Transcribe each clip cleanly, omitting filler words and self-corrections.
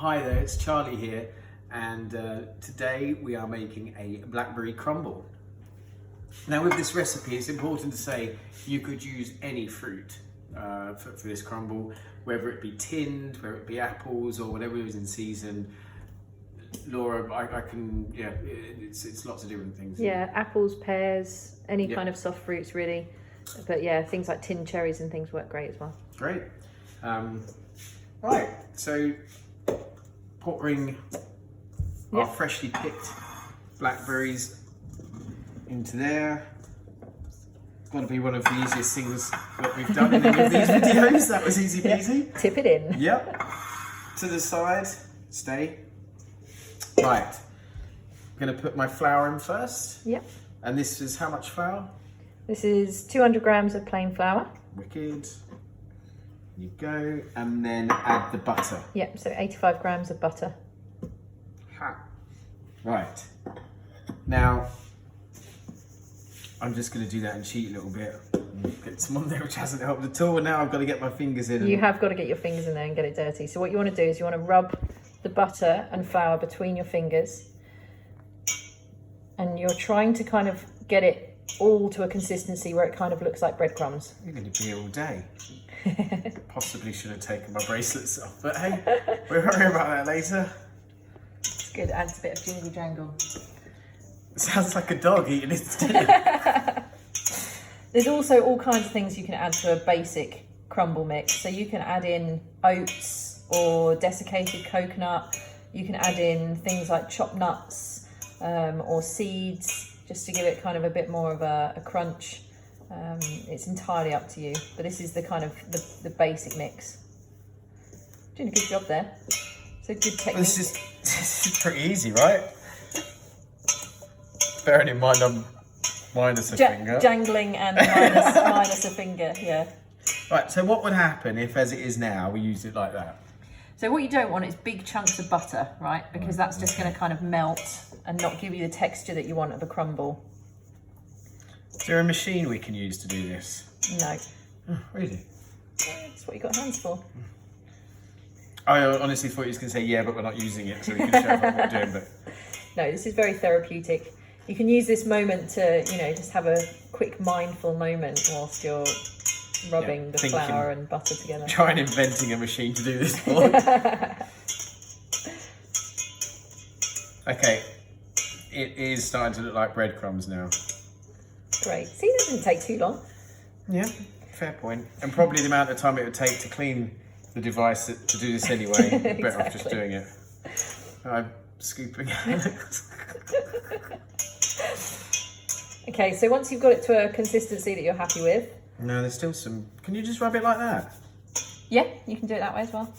Hi there, it's Charlie here, and today we are making a blackberry crumble. Now with this recipe, it's important to say you could use any fruit for this crumble, whether it be tinned, whether it be apples or whatever is in season. Laura, I can, yeah, it's lots of different things. Yeah, apples, pears, any kind of soft fruits really. But yeah, things like tinned cherries and things work great as well. Great. Right, so pouring our freshly picked blackberries into there. Got to be one of the easiest things that we've done in any of these videos. That was easy peasy. Tip it in. Yep. To the side. Stay. Right. I'm going to put my flour in first. Yep. And this is how much flour? This is 200 grams of plain flour. Wicked. You go, and then add the butter. Yep, so 85 grams of butter. Ha. Right. Now, I'm just going to do that and cheat a little bit. Get some on there which hasn't helped at all, and now I've got to get my fingers in. You have got to get your fingers in there and get it dirty. So what you want to do is you want to rub the butter and flour between your fingers, and you're trying to kind of get it all to a consistency where it kind of looks like breadcrumbs. You're going to be here all day. Possibly should have taken my bracelets off, but hey, we'll worry about that later. It's good, adds a bit of jingle jangle. It sounds like a dog eating its dinner. There's also all kinds of things you can add to a basic crumble mix. So you can add in oats or desiccated coconut. You can add in things like chopped nuts or seeds, just to give it kind of a bit more of a crunch. It's entirely up to you, but this is the kind of the basic mix. Doing a good job there. It's a good technique. This is pretty easy, right? Bearing in mind I'm minus a finger. Jangling and minus a finger, yeah. Right, so what would happen if, as it is now, we used it like that? So what you don't want is big chunks of butter, right? Because that's just going to kind of melt and not give you the texture that you want of a crumble. Is there a machine we can use to do this? No. Oh, really? That's what you got hands for. I honestly thought you was going to say, yeah, but we're not using it, so we can show what we're doing. But no, this is very therapeutic. You can use this moment to, just have a quick mindful moment whilst you're rubbing the flour and butter together. Try and inventing a machine to do this for. Okay, it is starting to look like breadcrumbs now. Great. See, that didn't take too long. Yeah, fair point. And probably the amount of time it would take to clean the device to do this anyway. Exactly. Better off just doing it. I'm scooping it. Okay, so once you've got it to a consistency that you're happy with. No, there's still some. Can you just rub it like that? Yeah, you can do it that way as well.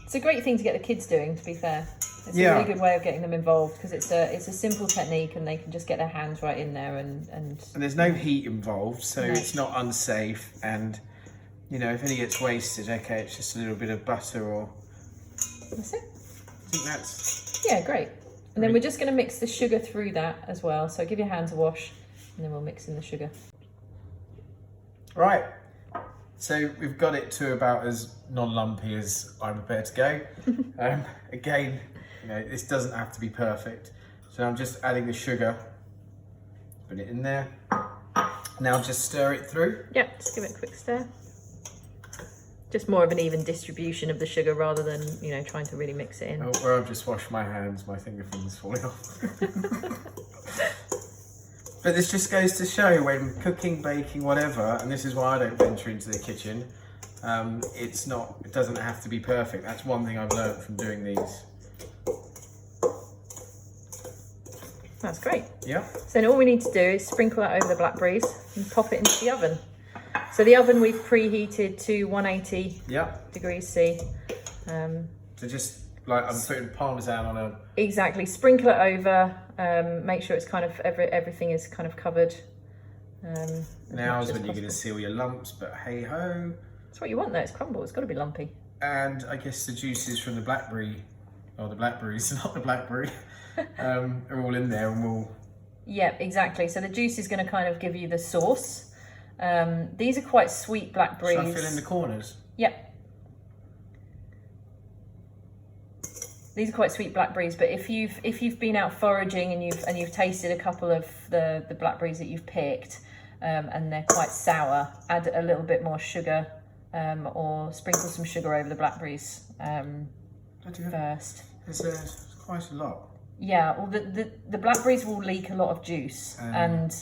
It's a great thing to get the kids doing, to be fair. It's a really good way of getting them involved because it's a simple technique and they can just get their hands right in there and there's no heat involved, so it's not unsafe, and if any gets wasted, okay, it's just a little bit of butter or... That's it. I think that's... Yeah, great. And then we're just going to mix the sugar through that as well. So give your hands a wash and then we'll mix in the sugar. Right. So we've got it to about as non-lumpy as I'm prepared to go. Again, this doesn't have to be perfect. So I'm just adding the sugar. Put it in there. Now just stir it through. Yeah, just give it a quick stir. Just more of an even distribution of the sugar rather than, trying to really mix it in. Oh, where I've just washed my hands, my finger's falling off. But this just goes to show when cooking, baking, whatever, and this is why I don't venture into the kitchen, it doesn't have to be perfect. That's one thing I've learned from doing these. That's great. Yeah. So now all we need to do is sprinkle that over the blackberries and pop it into the oven. So the oven we've preheated to 180 degrees C. So just like I'm putting parmesan on a... Exactly. Sprinkle it over. Make sure it's kind of everything is kind of covered. Now is when you're going to seal your lumps, but hey ho. That's what you want though. It's crumble. It's got to be lumpy. And I guess the juices from the blackberry, or the blackberries, not the blackberry, are all in there, and we'll... Yeah, exactly. So the juice is going to kind of give you the sauce. These are quite sweet blackberries. Should I fill in the corners? Yep. These are quite sweet blackberries, but if you've been out foraging and you've tasted a couple of the blackberries that you've picked, and they're quite sour, add a little bit more sugar, or sprinkle some sugar over the blackberries first. It's quite a lot. Yeah, well, the blackberries will leak a lot of juice, and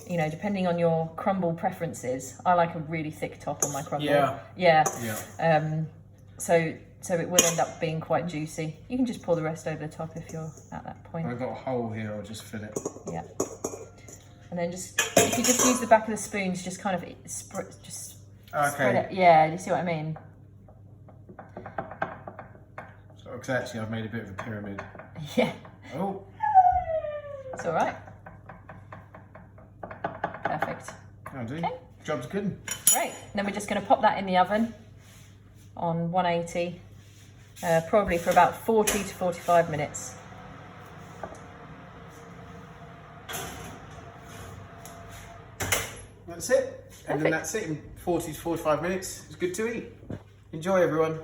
you know, depending on your crumble preferences, I like a really thick top on my crumble. Yeah. So it will end up being quite juicy. You can just pour the rest over the top if you're at that point. I've got a hole here. I'll just fill it. Yeah. And then if you just use the back of the spoon to just kind of spread it. Yeah, you see what I mean? So, because actually I've made a bit of a pyramid. Yeah. Oh. It's all right. Perfect. Okay. Job's good. Great. Then we're just going to pop that in the oven on 180, probably for about 40 to 45 minutes. That's it. And then Perfect. that's it in 40 to 45 minutes. It's good to eat. Enjoy, everyone.